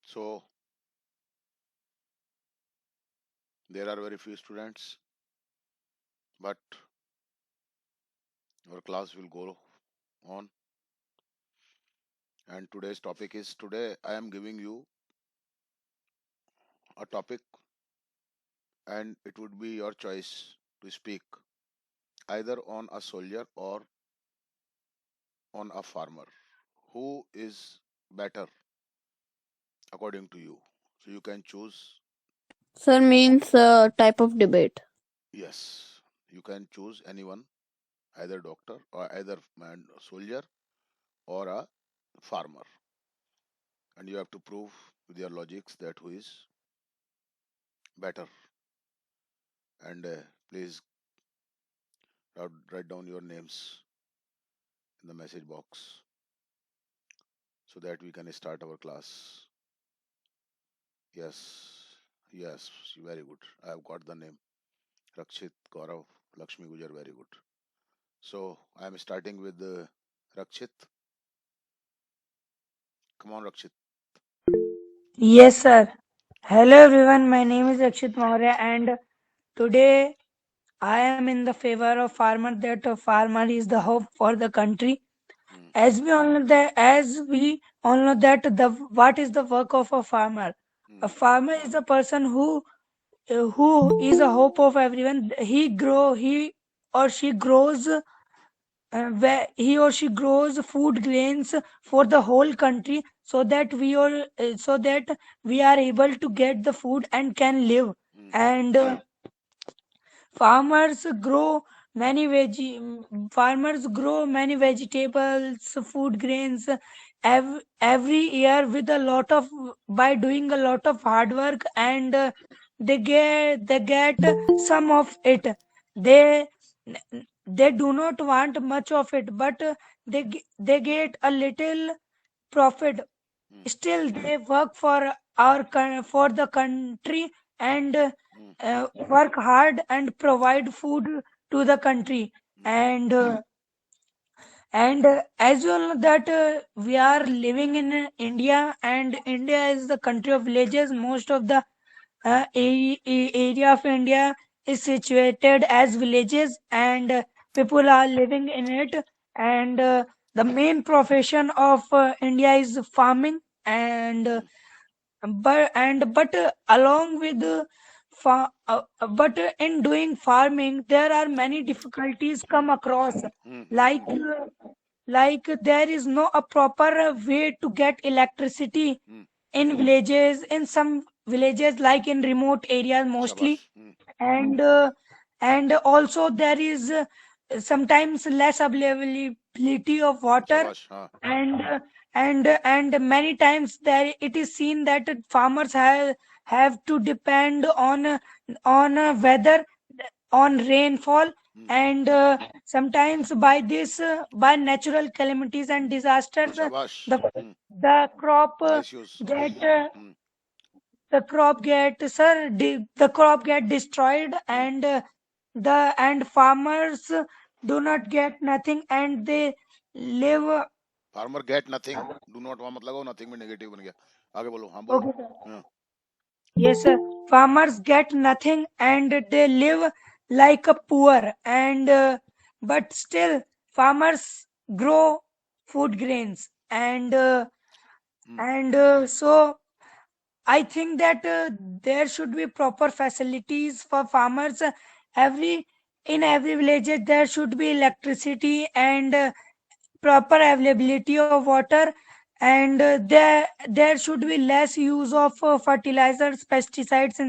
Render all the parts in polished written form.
So there are very few students, but our class will go on. And today's topic is today I am giving you a topic, and it would be your choice to speak either on a soldier or on a farmer. Who is better according to you? So you can choose. Sir means type of debate. Yes, you can choose anyone, either doctor or either man soldier or a farmer, and you have to prove with your logics that who is better. And please write down your names in the message box so that we can start our class. Yes, yes, very good. I have got the name Rakshit Gaurav Lakshmi Gujar. Very good. So I am starting with Rakshit. Come on, Rakshit. Yes, sir. Hello, everyone. My name is Akshit Maurya, and today I am in the favor of farmer that a farmer is the hope for the country. Mm, As we all know that the what is the work of a farmer? A mm, farmer is a person who is a hope of everyone. He or she grows where he or she grows food grains for the whole country so that we are able to get the food and can live, mm, and farmers grow farmers grow many vegetables, food grains, every year with a lot of by doing a lot of hard work, and they get some of it. They they do not want much of it, but they get a little profit. mm, Still they work for for the country, and mm, work hard and provide food to the country. mm, And as you all know that we are living in India, and India is the country of villages. Most of the area of India is situated as villages, and people are living in it. And the main profession of India is farming. And along with in doing farming there are many difficulties come across, mm, mm, like there is no a proper way to get electricity mm. in villages, in some villages like in remote areas mostly. Shabash. And uh, and also there is sometimes less availability of water. Shabash. Huh. And many times there it is seen that farmers have to depend on weather, on rainfall. Mm. And sometimes by natural calamities and disasters, Shabash. the Mm. the crop Nice use. get Mm, the crop get destroyed, mm. and the farmers do not get nothing, and they live. Farmer gate nothing do not वहां मत लगाओ nothing में negative बन गया आगे बोलो हाँ बोलो Okay, sir. हाँ, Yes, sir. Farmers get nothing, and they live like a poor. And but still, farmers grow food grains, hmm, and so I think that there should be proper facilities for farmers. Every in every village there should be electricity, and proper availability of water. And there should be less use of fertilizers, pesticides,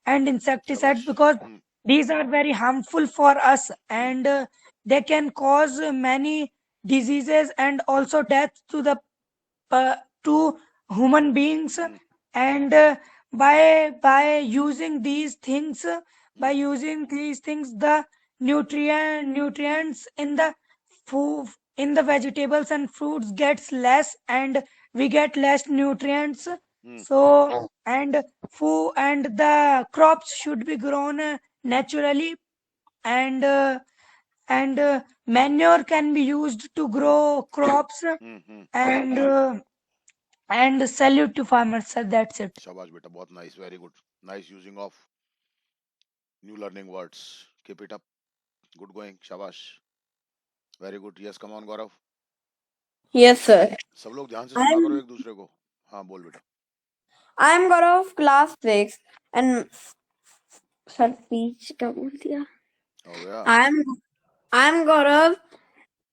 and insecticides, शाबाश because these are very harmful for us, hmm, and they can cause many diseases and also death uh, to human beings. Hmm, And by using these things hmm, the nutrients in the food, in the vegetables and fruits gets less, and we get less nutrients. Hmm, So and food and the crops should be grown naturally. And manure can be used to grow crops. Hmm, And And salute to farmers, sir. That's it. शाबाश बेटा, बहुत nice, very good, nice using of new learning words. Keep it up, good going, शाबाश, very good. Yes, come on Gaurav. Yes, sir. सब लोग ध्यान से सुना करो I'm एक दूसरे को. हाँ बोल बेटा. I'm Gaurav, class 6, and sir speech क्या बोल दिया? हो गया. I'm Gaurav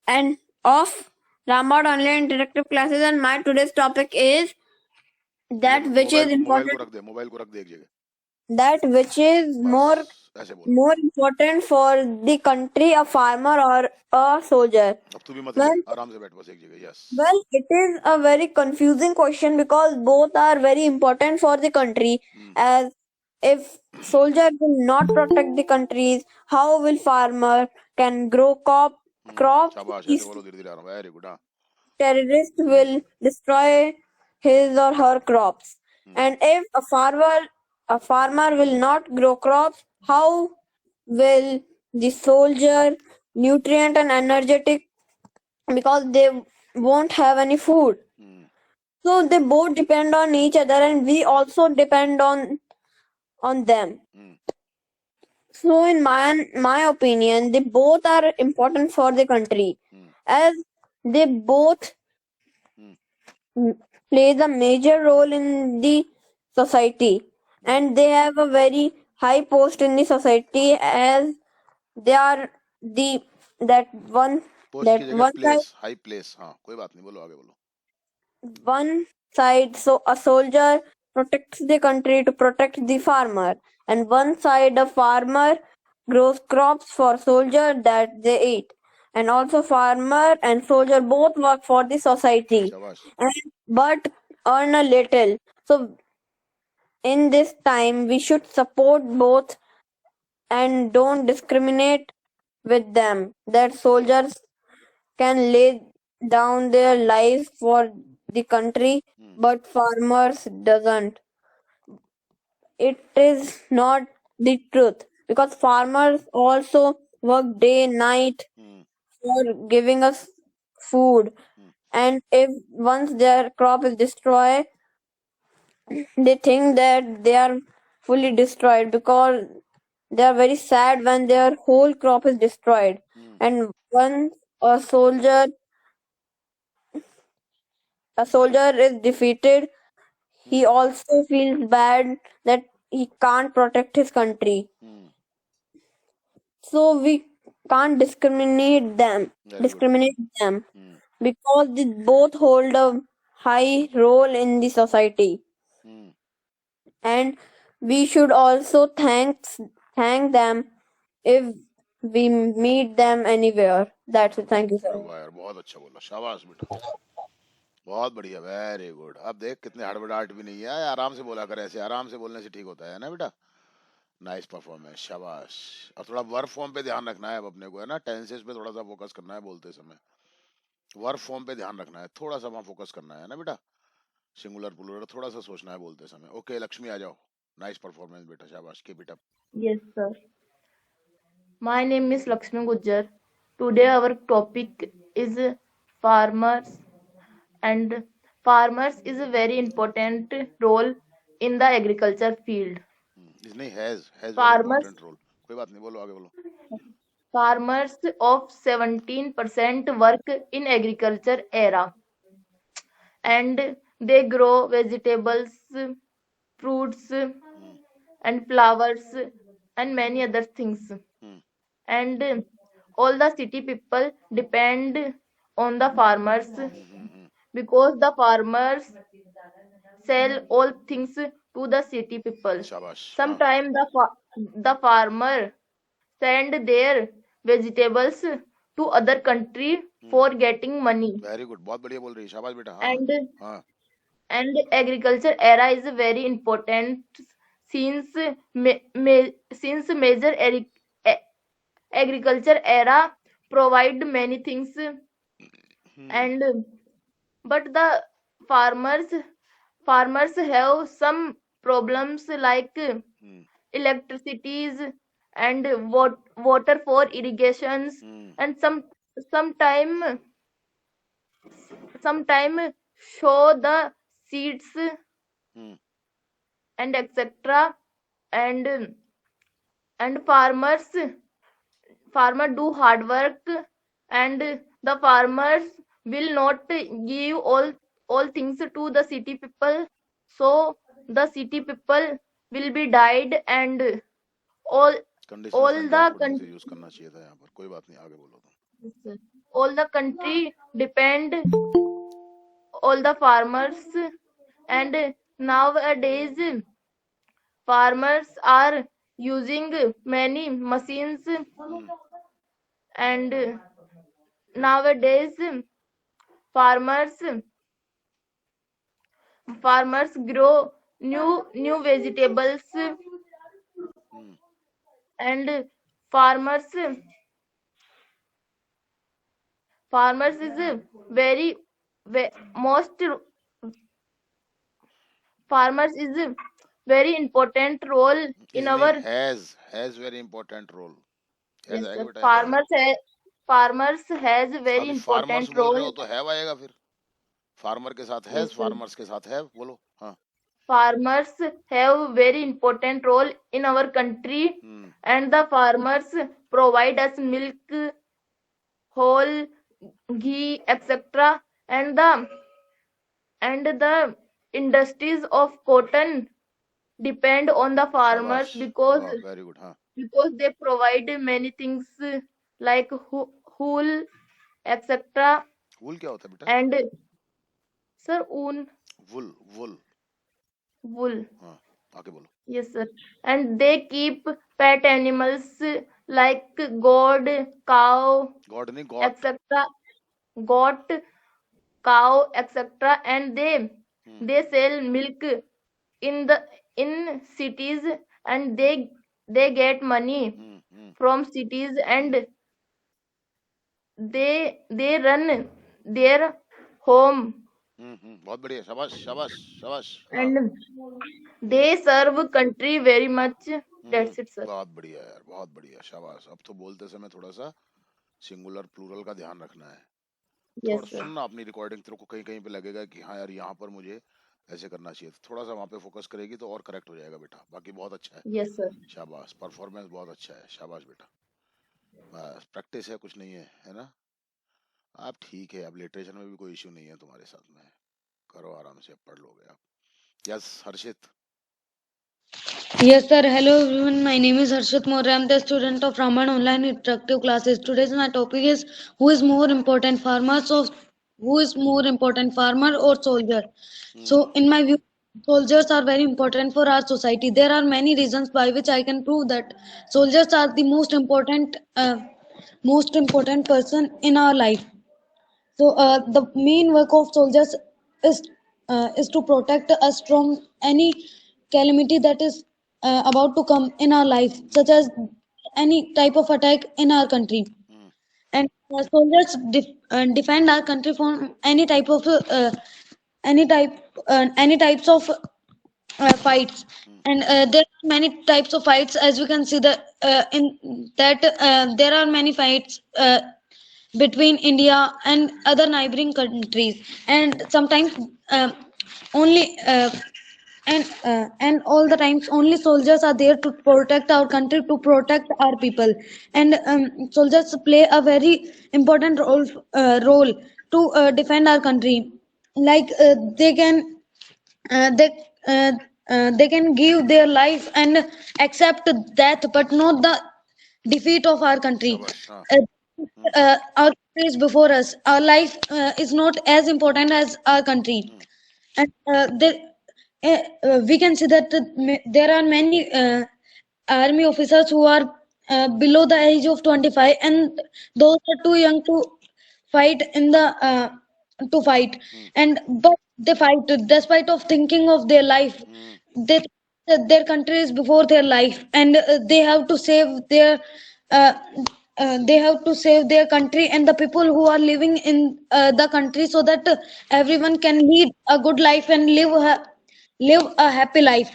and of Ramad Online Interactive Classes, and my today's topic is that which is mobile को important, रख दे, मोबाइल को रख दे एक जगह. that which is बस ऐसे बोल. more important for the country, a farmer or a soldier. अब तू भी मत Well, हिल, आराम से बैठ बस एक जगह. Yes. well, it is a very confusing question because both are very important for the country. As if soldier will not protect the countries, how will farmer can grow crops? शाबाश, If ऐसे बोलो धीरे धीरे आ रहा हूँ. Very good. हाँ. terrorist will destroy his or her crops. And if a farmer will not grow crops, how will the soldier nutrient and energetic, because they won't have any food. So they both depend on each other, and we also depend on them. So in my opinion, they both are important for the country, as they both plays a major role in the society, and they have a very high post in the society, as they are the that one post की जगह one side place, high place. हाँ कोई बात नहीं, बोलो आगे बोलो. one side, so a soldier protects the country to protect the farmer, and one side a farmer grows crops for soldier that they eat, and also farmer and soldier both work for the society, शाबाश. but earn a little. So in this time we should support both and don't discriminate with them, that soldiers can lay down their lives for the country, but farmers doesn't. It is not the truth, because farmers also work day night for giving us food, and if once their crop is destroyed, they think that they are fully destroyed, because they are very sad when their whole crop is destroyed. And once a soldier is defeated, he also feels bad that he can't protect his country. So we can't discriminate them, because they both hold a high role in the society, and we should also thank them if we meet them anywhere. That's it. Thank you, sir. वाह यार, बहुत अच्छा बोला, शाबाश बेटा, बहुत बढ़िया, very good. अब देख कितने हड़बड़ाहट भी नहीं है, आराम से बोला कर, ऐसे आराम से बोलने से ठीक होता है ना बेटा. नाइस परफॉर्मेंस, शाबाश. और थोड़ा वर्ब फॉर्म पे ध्यान रखना है अब अपने को, है ना. टेंसेस पे थोड़ा सा फोकस करना है बोलते समय. वर्ब फॉर्म पे ध्यान रखना है, थोड़ा सा वहाँ फोकस करना है ना बेटा. सिंगुलर प्लूरल थोड़ा सा सोचना है बोलते समय. ओके लक्ष्मी आ जाओ. नाइस परफॉर्मेंस बेटा, शाबाश, keep it up. Yes, sir. My name is Lakshmi Gujjar. Today our topic is farmers, and farmers is a very important role in the agriculture field. नहीं, has very Farmers important role. कोई बात नहीं, बोलो आगे बोलो. farmers of 17% work in agriculture era, and they grow vegetables, fruits, and flowers, and many other things. And all the city people depend on the farmers, because the farmers sell all things to the city people. शाबाश. हाँ. Sometimes the farmer send their vegetables to other country for getting money. Very good, बहुत बढ़िया बोल रही है, शाबाश बेटा. हाँ. And हाँ. and agriculture era is very important, since since major agriculture era provide many things, and but the farmers have some problems like electricities and water for irrigations, and sometime show the seeds Hmm. and etc. and and farmer do hard work, and the farmers will not give all things to the city people, so the city people will be died, and all conditional all the sentence थोड़ी सी country use करना चाहिए था यहाँ पर, कोई बात नहीं, आगे बोलो तुम। all the country depend all the farmers, and nowadays farmers are using many machines, Hmm. and nowadays farmers farmers grow new vegetables, Hmm. and farmers is a very most farmers is a very important role in is नहीं, our. Has very important role. Has Yes आएगा sir, बेटा यहाँ पर। farmers has a very अभी farmers important बोल रहे role. हो तो हैव आएगा फिर, फार्मर के साथ हैज, Yes sir, फार्मर्स के साथ हैव, बोलो। हाँ। farmers have very important role in our country, hmm. and the farmers provide us milk, whole, ghee, etc. and the industries of cotton depend on the farmers, शाबाश, because वाह, very good. हाँ। they provide many things like wool, etc. वुल क्या होता है बेटा? and sir wool. Wool, wool. wool हाँ, आगे बोलो। Yes sir, and they keep pet animals like goat, cow, God नहीं, got. etc. goat, cow, etc. and they sell milk in cities, and they get money from cities, and they run their home, बहुत बढ़िया, शाबाश शाबाश शाबाश। हाँ। and they serve country very much. That's it sir. बहुत बढ़िया यार, बहुत बढ़िया, शाबाश। अब तो बोलते समय थोड़ा सा सिंगुलर प्लूरल का ध्यान रखना है। Yes थोड़ा sir. सुनना अपनी रिकॉर्डिंग, तेरे को कहीं कहीं पे लगेगा कि हाँ यार यहाँ पर मुझे ऐसे करना चाहिए, थोड़ा सा वहाँ पे फोकस करेगी तो और करेक्ट हो जाएगा बेटा। बाकी बहुत अच्छा है, Yes sir. शाबाश, परफॉर्मेंस बहुत अच्छा है, शाबाश बेटा। बस प्रैक्टिस है, कुछ नहीं है ना? आप ठीक है, अब लिटरेचर में भी कोई इश्यू नहीं है तुम्हारे साथ में, करो आराम से, अब पढ़ लोगे आप। Yes Harshit. Yes, sir. Hello, everyone. My name is Harshit More. I'm the student of Raman Online Interactive Classes. Today's my topic is who is more important, who is more important, farmer or soldier? So, in my view, soldiers are very important for our society. There are many reasons by which I can prove that soldiers are the most important person in our life. So the main work of soldiers is is to protect us from any calamity that is about to come in our life, such as any type of attack in our country. And soldiers defend our country from any type any types of fights. And there are many types of fights, as we can see that in that there are many fights between India and other neighboring countries, and sometimes only and all the times only soldiers are there to protect our country, to protect our people. And soldiers play a very important role to defend our country. Like uh, they they can give their life and accept death, but not the defeat of our country. शाबाश। हाँ। Uh, our country is before us. Our life is not as important as our country. And we can see that there are many army officers who are below the age of 25, and those are too young to fight in the to fight. And but they fight despite of thinking of their life. They think that their country is before their life, and uh, they have to save their country and the people who are living in the country, so that everyone can lead a good life and live a happy life.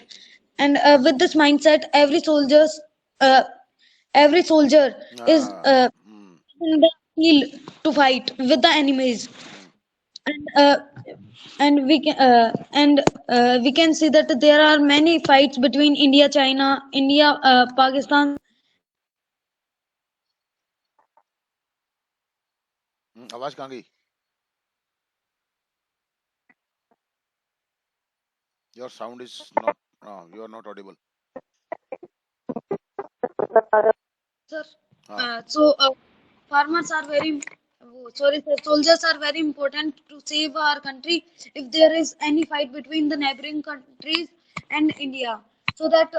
And with this mindset, uh, every soldier is हाँ। in the field to fight with the enemies. and we can see that there are many fights between India, China, India, Pakistan. आवाज कहाँ गई? Your sound is not. You are not audible. Sir, हाँ. farmers are very, sorry, sir, soldiers are very important to save our country if there is any fight between the neighboring countries and India, so that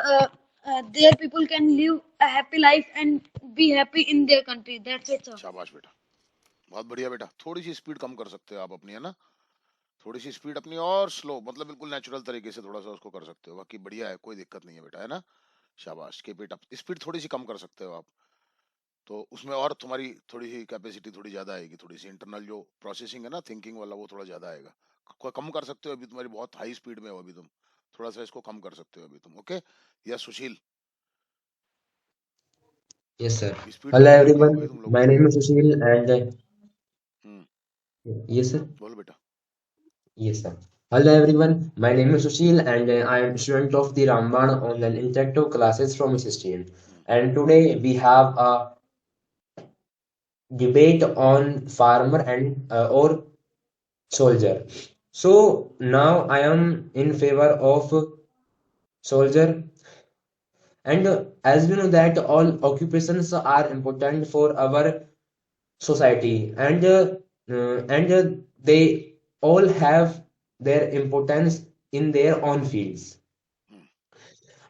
their people can live a happy life and be happy in their country. That's it, sir. शाबाश बेटा, बहुत बढ़िया बेटा. थोड़ी सी speed कम कर सकते हो आप अपनी, है ना? थोड़ी सी स्पीड अपनी और स्लो, मतलब बिल्कुल नेचुरल तरीके से थोड़ा सा उसको कर सकते हो. बाकी बढ़िया है, कोई दिक्कत नहीं है बेटा, है ना? शाबाश. Keep it up. स्पीड थोड़ी सी कम कर सकते हो आप, तो उसमें और तुम्हारी थोड़ी सी कैपेसिटी थोड़ी ज्यादा आएगी. थोड़ी सी इंटरनल जो प्रोसेसिंग है ना, थिंकिंग वाला, वो थोड़ा ज्यादा आएगा. कम कर सकते हो अभी, तुम्हारी बहुत हाई स्पीड में हो अभी तुम. थोड़ा सा इसको कम कर सकते हो अभी तुम. ओके? या सुशील, Yes, sir. स्पीड Hello, बहुत बढ़ गई हो everyone. गई तुम My लोगों की. name is Sushil, and hmm. yes, sir. बोलो बेटा. Yes, sir. Hello, everyone. My name is Sushil, and I am student of the Ramban online interactive classes from SSTN. And today we have a debate on farmer and or soldier. So now I am in favor of soldier, and as we know that all occupations are important for our society, and they all have their importance in their own fields.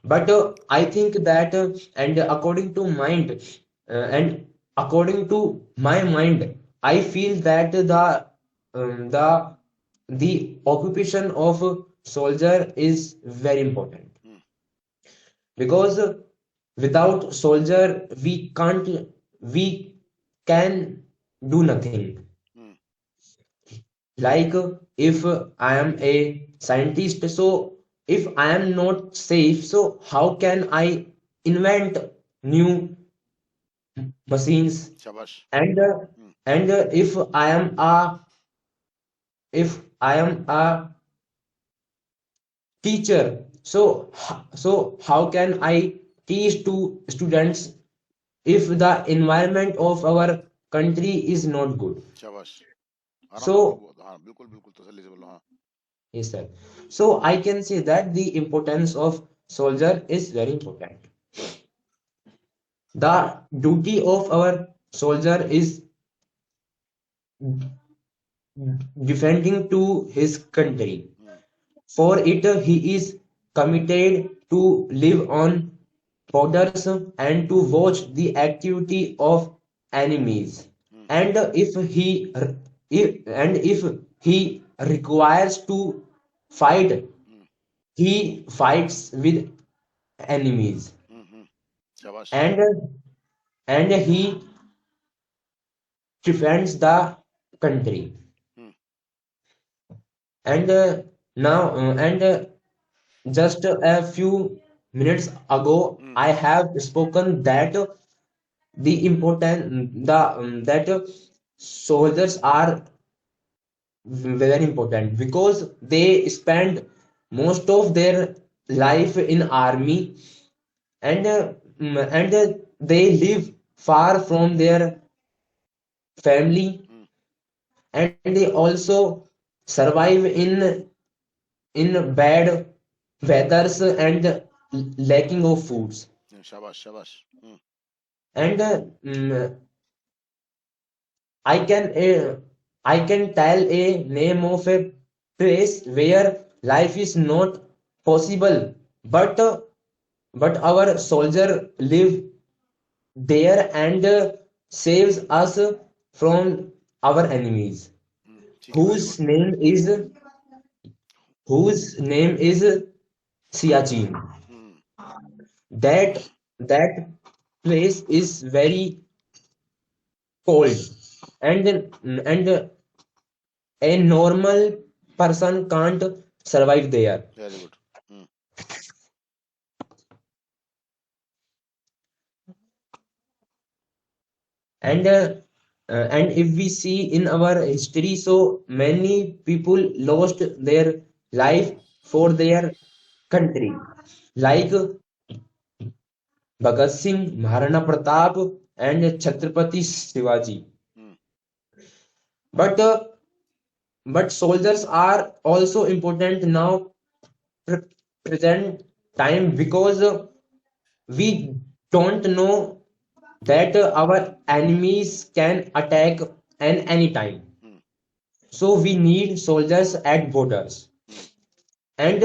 But I think that and according to mind and according to my mind, I feel that um, the the occupation of soldier is very important, hmm. because without soldier we can do nothing. Hmm. Like if I am a scientist, so if I am not safe, so how can I invent new machines? शाबाश. And hmm. if I am a teacher, so how can I teach to students if the environment of our country is not good? शाबाश. आराम से बोलो. So हाँ, बिल्कुल बिल्कुल तसल्ली से बोलो. हाँ. yes, sir. So I can say that the importance of soldier is very important. The duty of our soldier is defending to his country. For it, he is committed to live on borders and to watch the activity of enemies. And if he requires to fight, he fights with enemies, शाबाश. and he defends the country. Hmm. And now and just a few minutes ago I have spoken that the important the that soldiers are very important because they spend most of their life in army, and they live far from their family, and they also survive in bad weathers and lacking of foods. शाबाश. शाबाश. And I can I can tell a name of a place where life is not possible, but our soldier live there and saves us from our enemies, ठीक है. Very whose good. name is whose name is Siachen. That place is very cold, and a normal person can't survive there. Very good. And and if we see in our history, so many people lost their life for their country, like Bhagat Singh, Maharana Pratap, and Chhatrapati Shivaji. Hmm. But soldiers are also important now, present time, because we don't know that our enemies can attack at any time. Hmm. So we need soldiers at borders, Hmm. and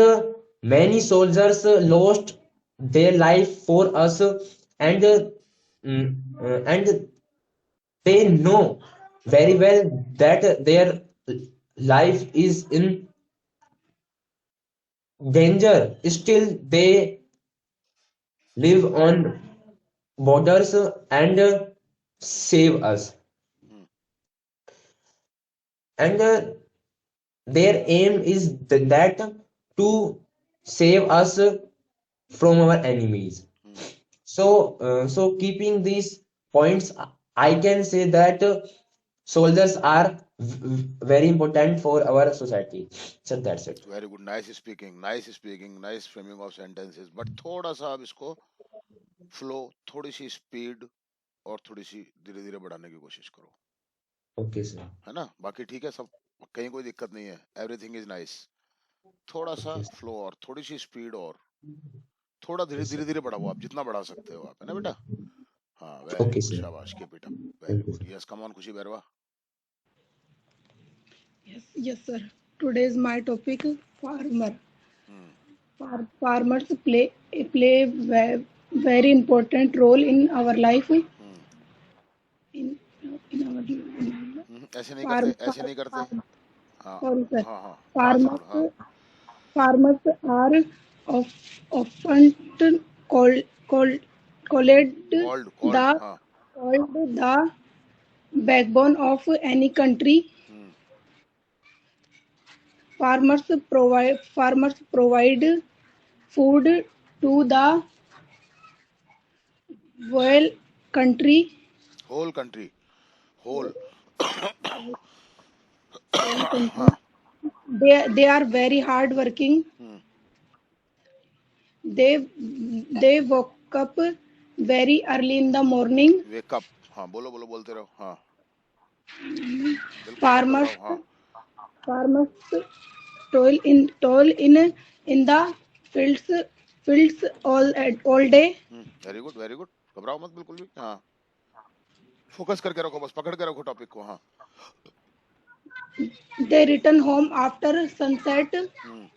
many soldiers lost their life for us, and and they know very well that their life is in danger. Still they live on borders and save us, Hmm. and their aim is that to save us from our enemies. Hmm. So keeping these points, I can say that soldiers are very important for our society. So that's it. Very good. Nice speaking. Nice speaking. Nice framing of sentences. But थोड़ा सा अब इसको flow, थोड़ी सी speed और थोड़ी सी धीरे धीरे बढ़ाने की कोशिश करो, Okay, sir. है ना? बाकी ठीक है सब, कहीं कोई दिक्कत नहीं है, एवरीथिंग इज नाइस। थोड़ा सा Okay, sir. फ्लो और थोड़ी सी स्पीड और थोड़ा धीरे Yes, धीरे sir. धीरे बढ़ाओ, आप जितना बढ़ा सकते हो आप, है ना बेटा? हाँ, वेरी Okay, गुड, sir. शाबाश, keep it up, very Thank you, good. sir. Yes, come on खुशी Bairwa. Yes, sir. Today's my topic farmer. Hmm. Farmers play very important role in our life. Hmm. In ऐसे नहीं करते, farm, ऐसे नहीं करते। हाँ sorry, sir. हाँ हाँ, हाँ से Farmers बोलो, हाँ। farmers are of, often called called called called, the हाँ। called the backbone of any country. Hmm. Farmers provide food to the whole country. Whole country, whole. Whole country. हाँ। They are very hard working. Hmm. They woke up very early in the morning. Wake up, हाँ, बोलो बोलो, बोलते रहो, हाँ, बिल्कुल मत Farmers घबराओ, हाँ। farmers toil in the fields fields all day. Very good, very good, घबराओ मत बिल्कुल भी, हाँ। फोकस करके रखो, बस पकड़ के रखो टॉपिक को, हाँ। They return home after sunset. Hmm.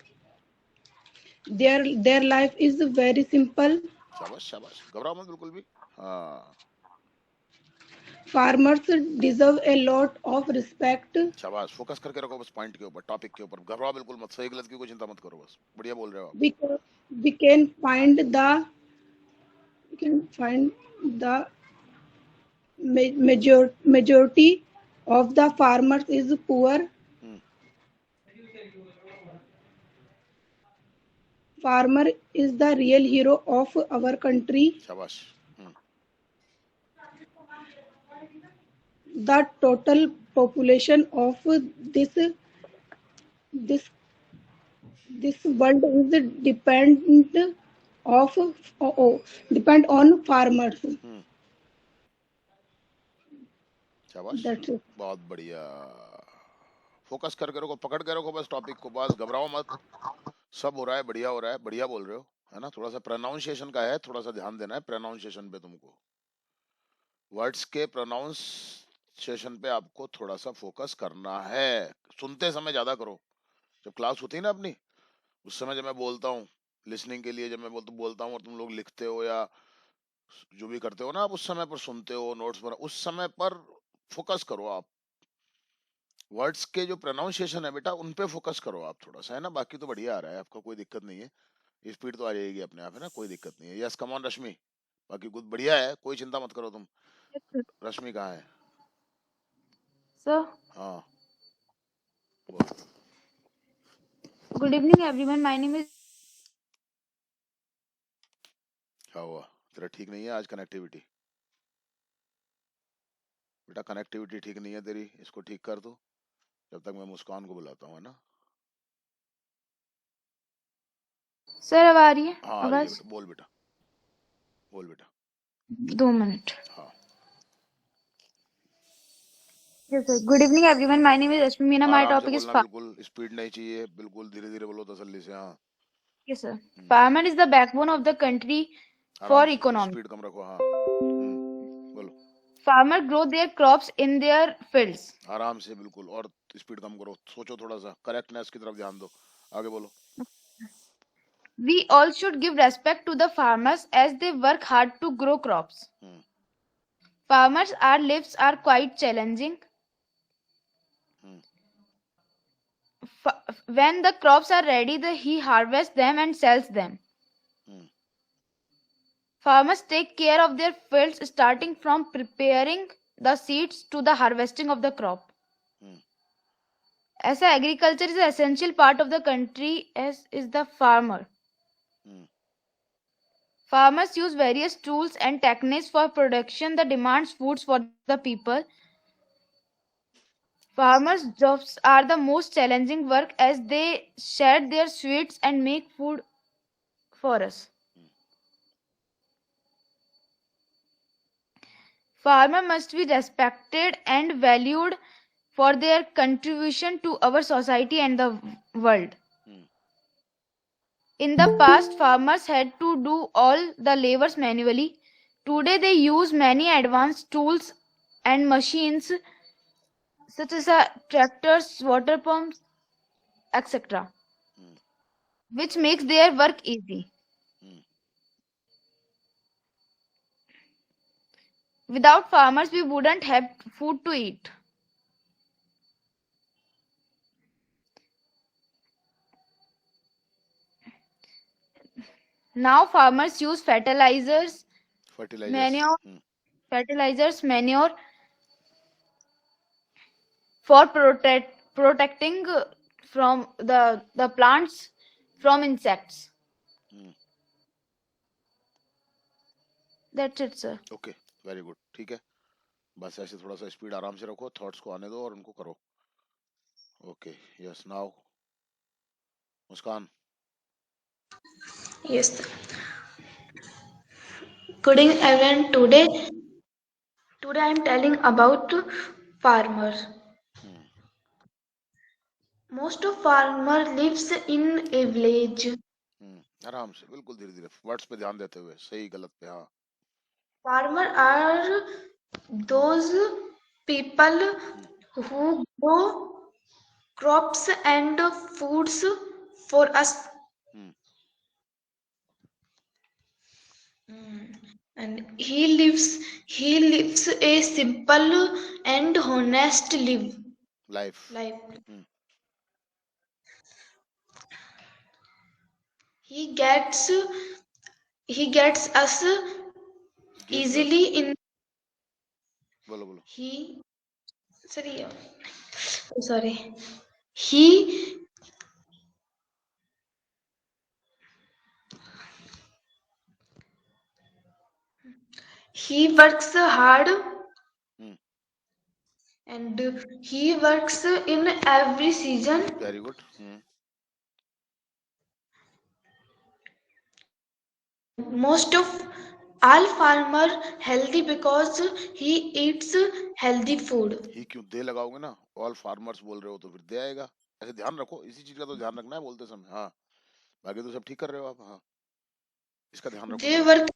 Their life is very simple. शाबाश शाबाश, घबराओ मत बिल्कुल भी, हाँ। Farmers deserve a lot of respect. शाबाश, फोकस करके रखो बस पॉइंट के ऊपर, टॉपिक के ऊपर, घबराओ बिल्कुल मत, सही गलत की कोई चिंता मत करो, बस बढ़िया बोल रहे हो आप। We can, we can find the we can find the majority of the farmers is poor. Hmm. Farmer is the real hero of our country. शाबाश। हम्म। The total population of this this this world is of depend on farmers. हम्म। शाबाश, That's it. बहुत बढ़िया। Focus करके रखो, पकड़ के रखो बस टॉपिक को, बस घबराओ मत, सब हो रहा है, बढ़िया हो रहा है, बढ़िया बोल रहे हो, है ना? थोड़ा सा प्रोनाउंसिएशन का है, थोड़ा सा ध्यान देना है प्रोनाउंसिएशन पे, तुमको वर्ड्स के प्रोनाउंसिएशन पे आपको थोड़ा सा फोकस करना है। सुनते समय ज्यादा करो, जब क्लास होती है ना अपनी, उस समय जब मैं बोलता हूँ लिसनिंग के लिए, जब मैं बोलता हूँ और तुम लोग लिखते हो या जो भी करते हो ना, आप उस समय पर सुनते हो, नोट्स पर, उस समय पर फोकस करो आप। वर्ड्स के जो प्रोनाउंसिएशन है बेटा, उन पे फोकस करो आप थोड़ा सा, है ना? बाकी तो बढ़िया आ रहा है आपका, कोई दिक्कत नहीं है, स्पीड तो आ जाएगी अपने आप, है ना? कोई दिक्कत नहीं है। यस, कम ऑन रश्मि, बाकी कुछ बढ़िया है, कोई चिंता मत करो तुम। रश्मि कहाँ है? Sir, हाँ, बोल। good evening everyone. My name is क्या हुआ, तेरा ठीक नहीं है आज कनेक्टिविटी? बेटा कनेक्टिविटी ठीक नहीं है तेरी, इसको ठीक कर दो जब तक मैं मुस्कान को बुलाता हूँ, है ना। सर अब आ रही है हाँ आ रही है आवाज? बेटा, बोल बेटा, बोल बेटा। 2 मिनट। हाँ Yes, sir. Good evening, everyone. My name is Rashmi Meena. My आराम से topic is बोलना, farm. बिल्कुल स्पीड नहीं चाहिए, बिल्कुल धीरे धीरे बोलो, तसल्ली से। हाँ Yes, sir. Farmer is the backbone of the country for आराम से, economy. स्पीड कम रखो। हाँ बोलो Farmer grow their crops in their fields. आराम से बिल्कुल, और स्पीड कम करो, सोचो थोड़ा सा, करेक्टनेस की तरफ ध्यान दो। आगे बोलो। We all should give respect to the farmers as they work hard to grow crops. Hmm Farmers' our lives are quite challenging. Hmm When the crops are ready, he harvests them and sells them. Hmm Farmers take care of their fields starting from preparing the seeds to the harvesting of the crop. Hmm As agriculture is an essential part of the country, as is the farmer. Hmm Farmers use various tools and techniques for production that demands foods for the people. Farmers' jobs are the most challenging work as they shed their sweats and make food for us. Farmer must be respected and valued for their contribution to our society and the world. Hmm In the past, farmers had to do all the labors manually. Today, they use many advanced tools and machines such as tractors, water pumps, etc., hmm which makes their work easy. Hmm Without farmers, we wouldn't have food to eat. Now, farmers use fertilizers. manure, manure for protecting from the plants from insects. Hmm That's it, sir. Okay, very good, ठीक है। बस ऐसे थोड़ा सा speed आराम से रखो, thoughts को आने दो और उनको करो। Okay, yes now Muskan. Yes. Good evening, everyone. Today I am telling about farmers. Hmm Most of farmer lives in a village. आराम से, बिल्कुल धीरे धीरे, वर्ड्स पे ध्यान देते हुए, सही गलत पे। हाँ Farmer are those people who grow crops and foods for us. Hmm And he lives a simple and honest life. life. Hmm He gets us gives us, easily in बोलो बोलो। he sorry oh, sorry he he works hard hmm and he works in every season. Very good. Most of all farmer healthy because he eats healthy food. ही क्यों दे लगाओगे ना, all farmers बोल रहे हो तो फिर दे आएगा। ऐसे ध्यान रखो, इसी चीज का तो ध्यान रखना है बोलते समय। हाँ बाकी तो सब ठीक कर रहे हो आप। हाँ इसका ध्यान रखो they थोड़ा। work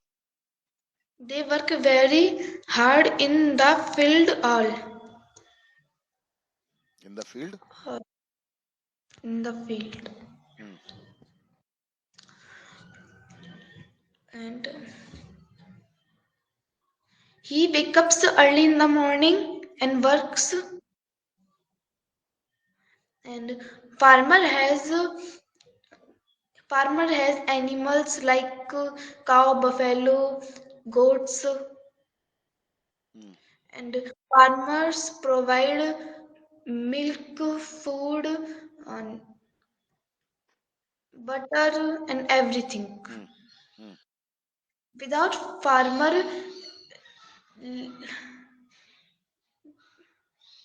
they work very hard in the field all in the field. in the field and he wakes up early in the morning and works. And farmer has farmer has animals like cow, buffalo, goats, and farmers provide milk, food, and butter, and everything. Without farmer,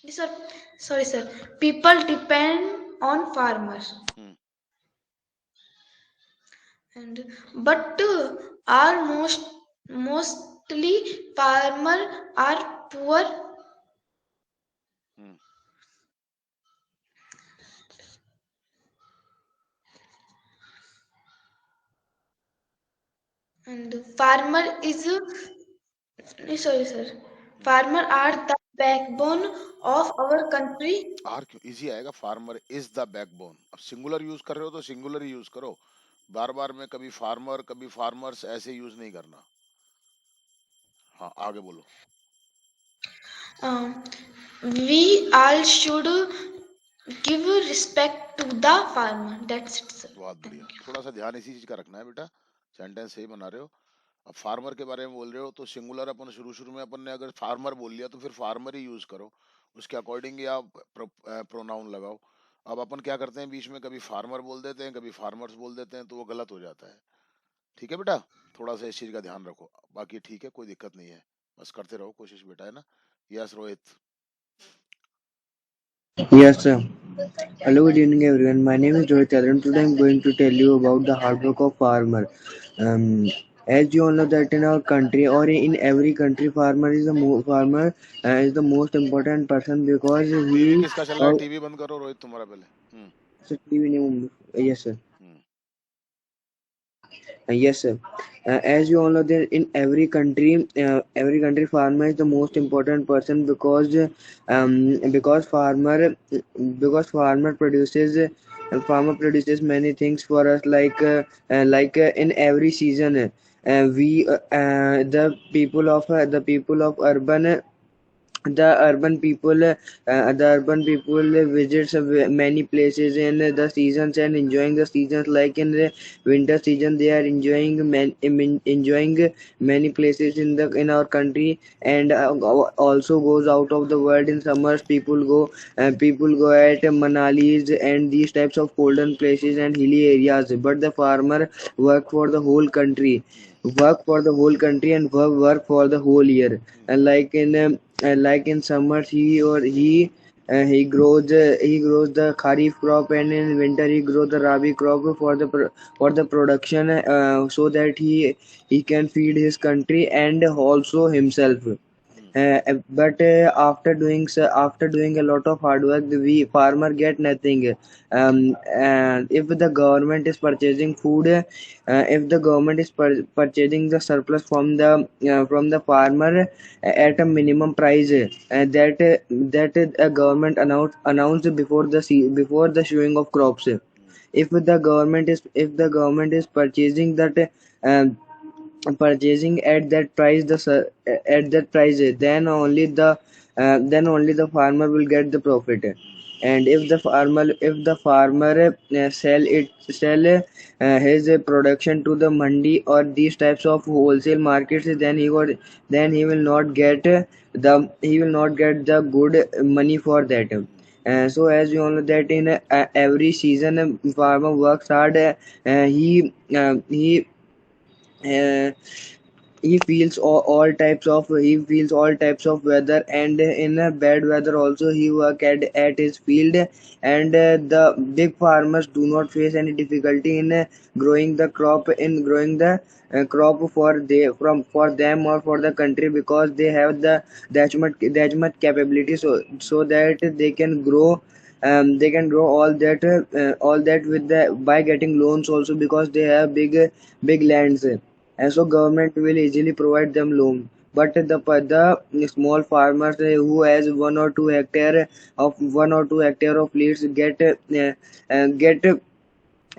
Sir, sorry, sir. People depend on farmers, Hmm. and but are mostly farmer are poor, Hmm. and farmer is sorry, sir. Farmer are the backbone of our country. Are क्यों is आएगा, farmer is the backbone. अब singular use कर रहे हो तो singular ही use करो, बार बार में कभी फार्मर कभी फार्मर्स ऐसे यूज नहीं करना। हाँ, आगे बोलो। Um, we all should give respect to the farmer. That's it, sir. बहुत Thank बढ़िया, you. थोड़ा सा ध्यान इसी चीज का रखना है बेटा, सेंटेंस सही बना रहे हो। अब फार्मर के बारे में बोल रहे हो तो सिंगुलर अपन शुरू शुरू में अपन ने अगर फार्मर बोल लिया तो फिर फार्मर ही यूज करो, उसके अकॉर्डिंग ही आप प्रोनाउन लगाओ। अब अपन क्या करते हैं, बीच में कभी फार्मर बोल देते हैं कभी फार्मर्स बोल देते हैं, तो वो गलत हो जाता है। ठीक है बेटा, थोड़ा सा इस चीज का ध्यान रखो, बाकी ठीक है, कोई दिक्कत नहीं है, बस करते रहो कोशिश बेटा, है ना। Yes Rohit. Yes, sir. Hello, good evening, everyone. My name is Rohit Chandran. Today, I'm going to tell you about the hard work of farmer. Um, as you all know that in our country or in every country, farmer is the most important person because TV he किसका चल रहा है, TV बंद करो रोहित तुम्हारा पहले। so TV name- yes, sir. Hmm. Yes, sir. As you all know, that in every country, farmer is the most important person because farmer produces many things for us in every season. We the people of urban people visits many places in the seasons and enjoying the seasons, like in the winter season they are enjoying many places in our country, and also goes out of the world. In summers people go at Manalis and these types of golden places and hilly areas, but the farmer work for the whole country and work for the whole year. And like in summers he grows the kharif crop, and in winter he grows the rabi crop for the production, so that he can feed his country and also himself. But after doing a lot of hard work, we farmer get nothing. And if the government is purchasing food, if the government is purchasing the surplus from the farmer at a minimum price, that a government announced before the showing of crops. If the government is um, purchasing at that price, then only the farmer will get the profit. And if the farmer sell his production to the mandi or these types of wholesale markets, then he will not get the good money for that. So as you all know that in every season, farmer works hard. Uh, he feels all types of weather, and in a bad weather also he work at his field. And the big farmers do not face any difficulty in growing the crop for them or for the country, because they have that much capability, so that they can grow all that with the by getting loans also, because they have big lands, and so government will easily provide them loan. But the small farmers who has 1 or 2 hectare of leads get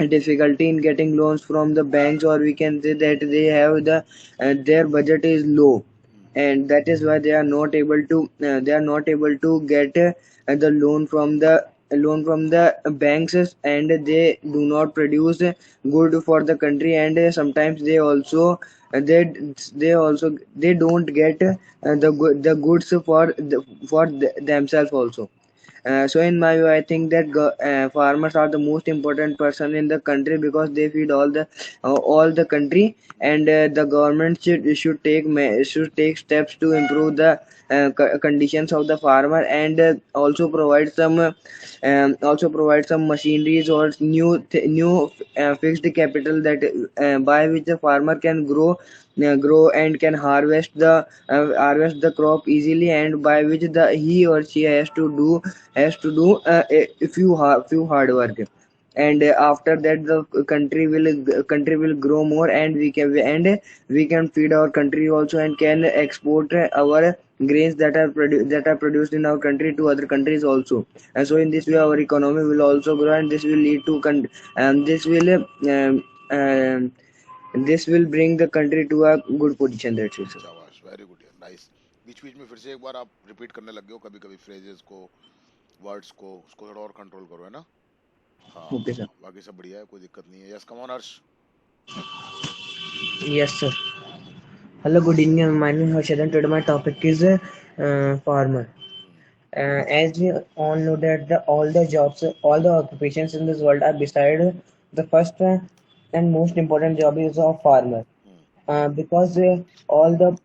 difficulty in getting loans from the banks, or we can say that their budget is low, and that is why they are not able to get the loan from the banks, and they do not produce good for the country. And sometimes they don't get the goods for themselves also. So in my view, I think that farmers are the most important person in the country, because they feed all the country. And the government should take steps to improve conditions of the farmer, and also provide some machineries or new fixed capital that by which the farmer can grow and can harvest the crop easily, and by which the he or she has to do few hard work. And after that the country will grow more, and we can feed our country also, and can export our grains that are produced in our country to other countries also. And so in this way our economy will also grow, and this will lead to and this will bring the country to a good position. That's it, sir. शाबाश, very good यार, nice. बीच बीच में फिर से एक बार आप repeat करने लग गए हो कभी कभी फ्रेजेस को, वर्ड्स को, उसको थोड़ा और कंट्रोल करो, है ना? हाँ Okay, sir. बाकी सब बढ़िया है, कोई दिक्कत नहीं है। Yes, come on Harsh. Yes, sir. Hello, good evening. My name is Harshad. Today my topic is farmer. As we all know that all the jobs, all the occupations in this world are beside the first and most important job is of farmer. Because all the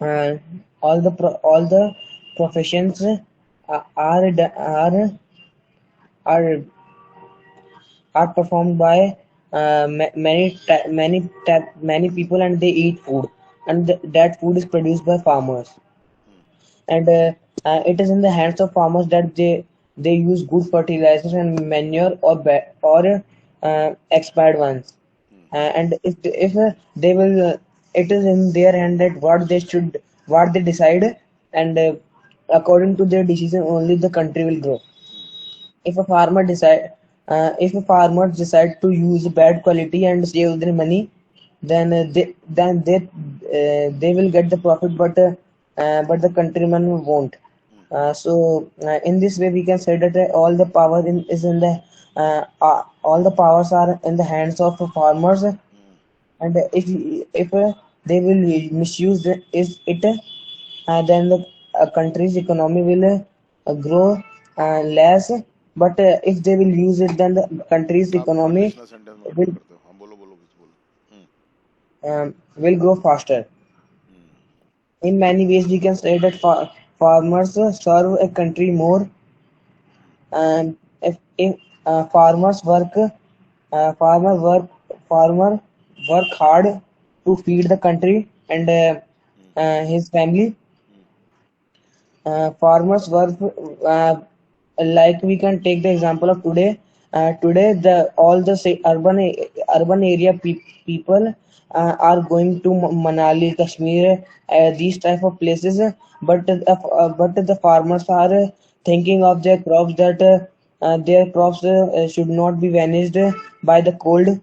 uh, all the professions are are performed by many people, and they eat food, and that food is produced by farmers. And it is in the hands of farmers that they use good fertilizers and manure or expired ones. And if they will it is in their hand that what they decide, and according to their decision only the country will grow. If a farmer if a farmer decide to use bad quality and save their money, then they will get the profit, but the countryman won't. In this way we can say that all the powers are in the hands of farmers. And if they will misuse it, then the country's economy will grow less. But if they will use it, then the country's आप economy conditional sentence में repeat will करते हो? हाँ, बोलो बोलो, कुछ बोलो। will grow faster. In many ways we can say that farmers serve a country more. And if farmers farmer work farmer work hard to feed the country and his family. Farmers work, like we can take the example of today. Today the all the say urban area people are going to Manali, Kashmir, these type of places, but the farmers are thinking of their crops should not be vanished by the cold.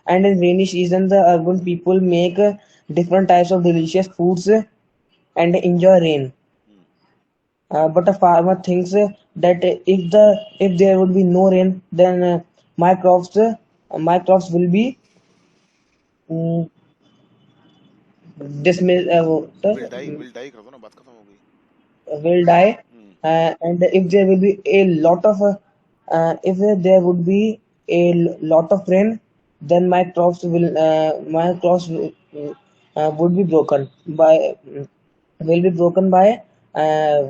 And in rainy season the urban people make different types of delicious foods and enjoy rain. But a farmer thinks that if there would be no rain, then my crops will be mm, dismissed, will die कर दो ना, बात खत्म हो गई। will die. And if there will be a lot of if there would be lot of rain, then my crops would be broken by will be broken by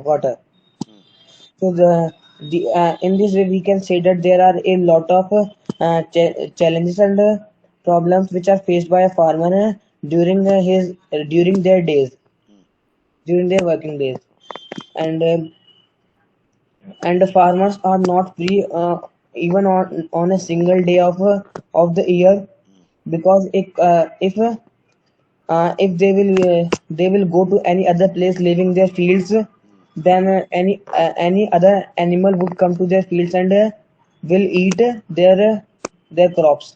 water. So in this way we can say that there are a lot of challenges and problems which are faced by a farmer during their days, during their working days. And the farmers are not free even on a single day of the year, because if they will go to any other place leaving their fields, then any other animal would come to their fields and will eat their crops.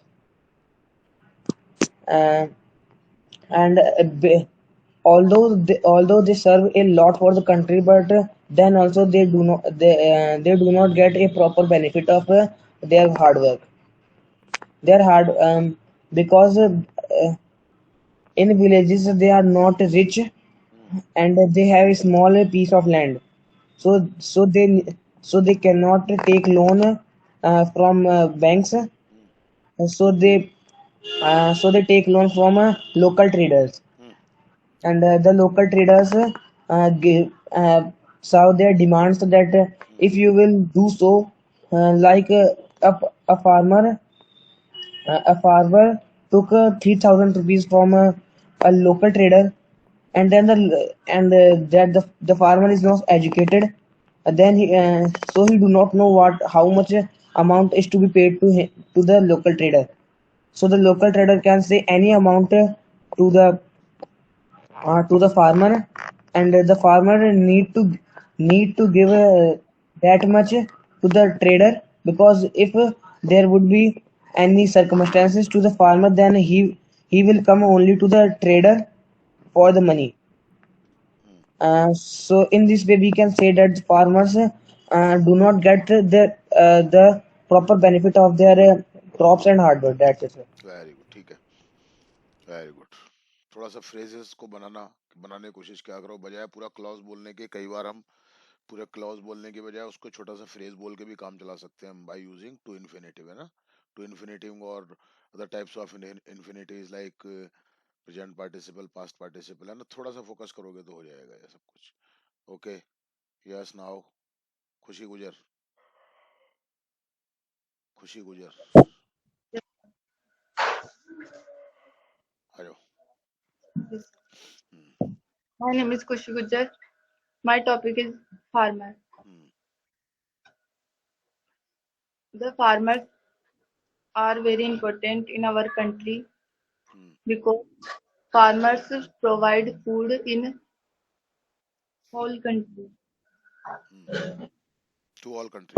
uh, and although they serve a lot for the country, but then also they do not get a proper benefit of their hard work. Their hard Because in villages they are not rich, and they have a small piece of land, so they cannot take loan from banks. So they take loan from local traders. And the local traders serve their demands that if you will do so, like a farmer took 3,000 rupees from a local trader, and then the farmer is not educated, then so he do not know how much amount is to be paid to the local trader. So the local trader can say any amount to the farmer, and the farmer need to give that much to the trader, because if there would be any circumstances to the farmer, then he will come only to the trader for the money. So in this way we can say that farmers do not get the proper benefit of their crops and hard work. That's it, sir. Very good, ठीक है, very good. थोड़ा सा phrases को बनाने की कोशिश क्या करो, बजाय पूरा क्लॉज बोलने के। कई बार हम पूरे क्लॉज बोलने के बजाय उसको छोटा सा फ्रेज बोल के भी काम चला सकते हैं बाय यूजिंग टू इन्फिनेटिव, है ना। टू इन्फिनेटिव और other types of infinitives like present participle, past participle, है ना। थोड़ा सा फोकस करोगे तो हो जाएगा ये सब कुछ। ओके, यस नाउ खुशी गुजर, खुशी गुजर आ जाओ। My name is Kushi Gujjar. My topic is farmer. The farmers are very important in our country because farmers provide food in whole country. To all country.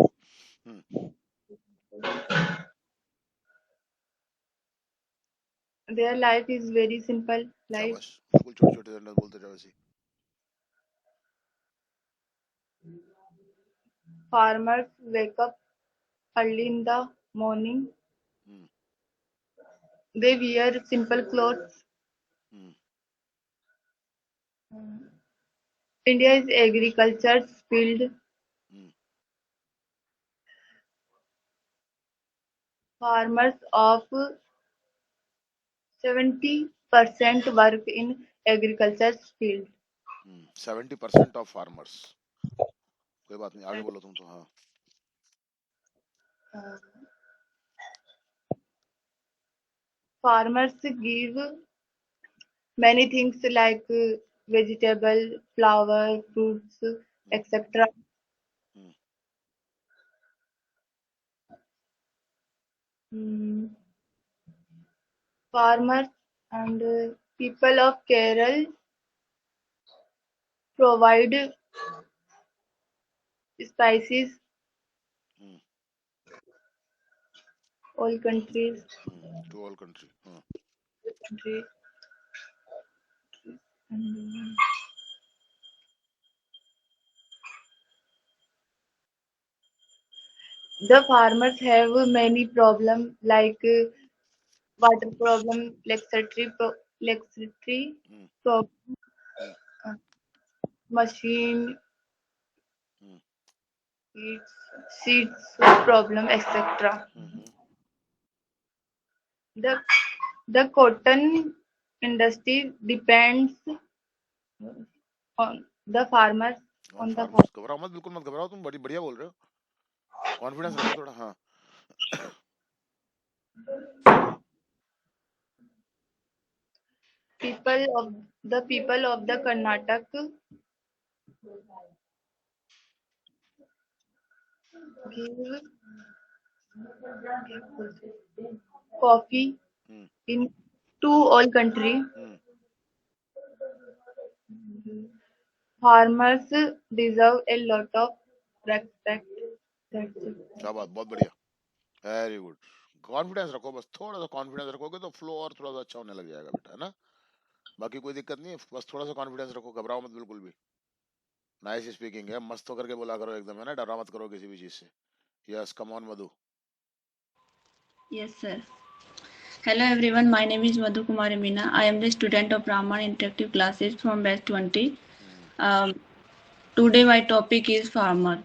Their life is very simple life. शाबाश, बिल्कुल छोटे छोटे sentence बोलते जाओ ऐसे। Farmers wake up early in the morning. They wear simple clothes. India is agriculture's field. Farmers of 70% work in agriculture's field. 70% of farmers, कोई बात नहीं, आगे बोलो तुम तो। हाँ, Farmers give many things like vegetable, flower, fruits, etc. Farmers and people of Kerala provide spices all countries. To all country. Country. The farmers have many problems like water problem, electricity problem, machine, seeds problem, etc. The cotton industry depends on the farmers. घबराओ मत, बिल्कुल मत घबराओ, तुम बड़ी बढ़िया बोल रहे हो, कॉन्फिडेंस रखो थोड़ा। हाँ, people of the Karnataka give coffee in to all country. Farmers deserve a lot of respect. That's it. क्या बात, बहुत बढ़िया, वेरी गुड। कॉन्फिडेंस रखो, बस थोड़ा सा कॉन्फिडेंस रखोगे तो फ्लो और थोड़ा सा अच्छा होने लग जाएगा बेटा, है ना। बाकी कोई दिक्कत नहीं है, बस थोड़ा सा कॉन्फिडेंस रखो, घबराओ मत बिल्कुल भी। नाइस स्पीकिंग है, मस्त होकर के बोला करो एकदम, है ना, डरा मत करो किसी भी चीज से। Yes, come on Madhu. Yes, sir. Hello everyone, my name is Madhu Kumari Meena. I am the student of Brahman Interactive Classes from batch 20. Today my topic is farmer.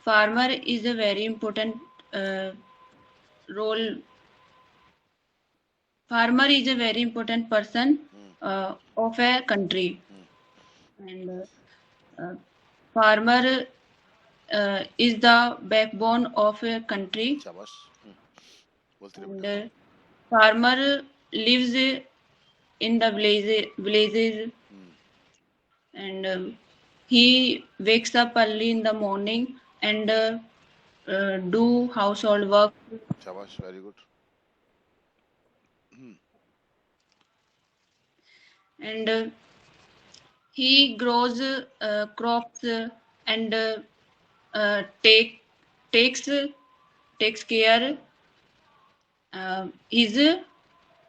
Farmer is a very important role. Farmer is a very important person of a country. and farmer is the backbone of a country, शाबाश. बोलती रहे and बेटा. farmer lives in the villages, Hmm. and he wakes up early in the morning and do household work, शाबाश. Very good. Hmm. and he grows crops and takes takes care his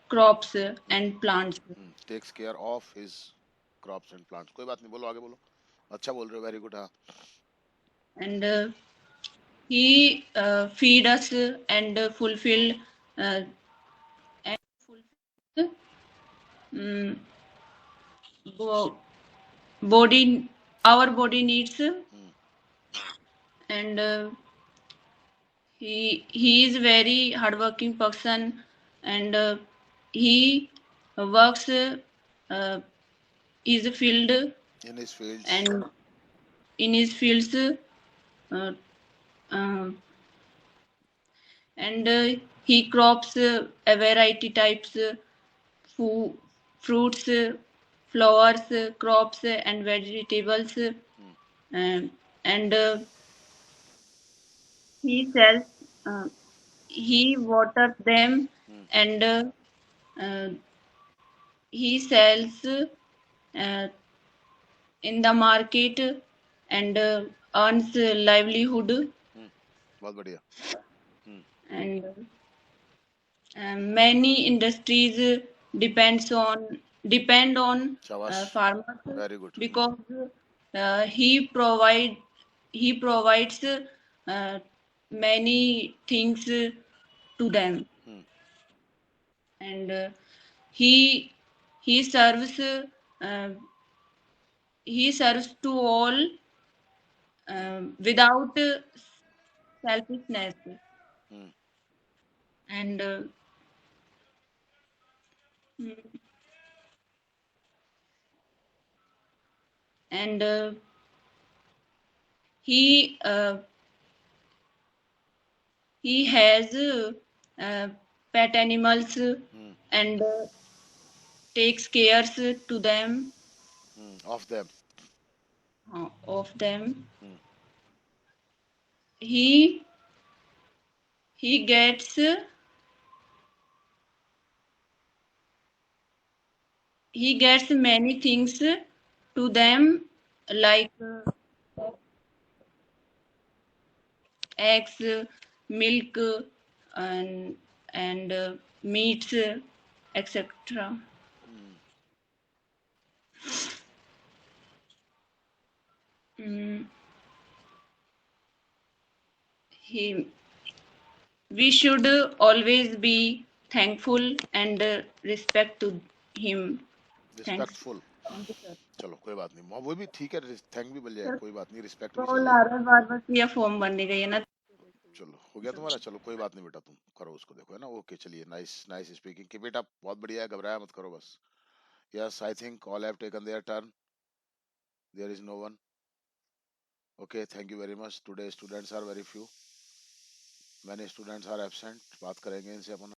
crops and plants, Takes care of his crops and plants. कोई बात नहीं, बोलो आगे बोलो. अच्छा बोल रहे हो. Very good. हाँ. and he feed us and fulfill uh, um, bo- body our body needs, and he is very hardworking person, and he works his field, In his fields. and in his fields, uh, um, and he crops a variety types fruits, flowers, crops, and vegetables, and he sells, uh, he waters them, and uh, he sells in the market and earns livelihood, बहुत बढ़िया. and many industries depend on शाबाश. farmers Very good. because he provides many things to them, and he he serves uh, he serves to all without selfishness, and mm, and he uh, he has pet animals and takes cares to them, Of them. of them. He he gets he gets many things to them, like eggs, milk, and meats, etc. Mm, he we should always be thankful and respect to him. Thanks. Respectful. Thank you, sir. चलो कोई बात नहीं. वो भी ठीक है. Thank भी मिल जाए. सर कोई बात नहीं. रिस्पेक्ट भी कॉल चाहिए. आ रहा है बार बार, ये फॉर्म भरने का, ये ना। चलो हो गया तुम्हारा. चलो कोई बात नहीं बेटा. तुम करो उसको. देखो है ना. ओके चलिए. Nice nice speaking. Keep it up. बहुत बढ़िया है. घबराया मत करो बस. Yes, I think all have taken their turn. There is no one. Okay, thank you very much. Today students are very few. Many students are absent. बात करेंगे इनसे अपन.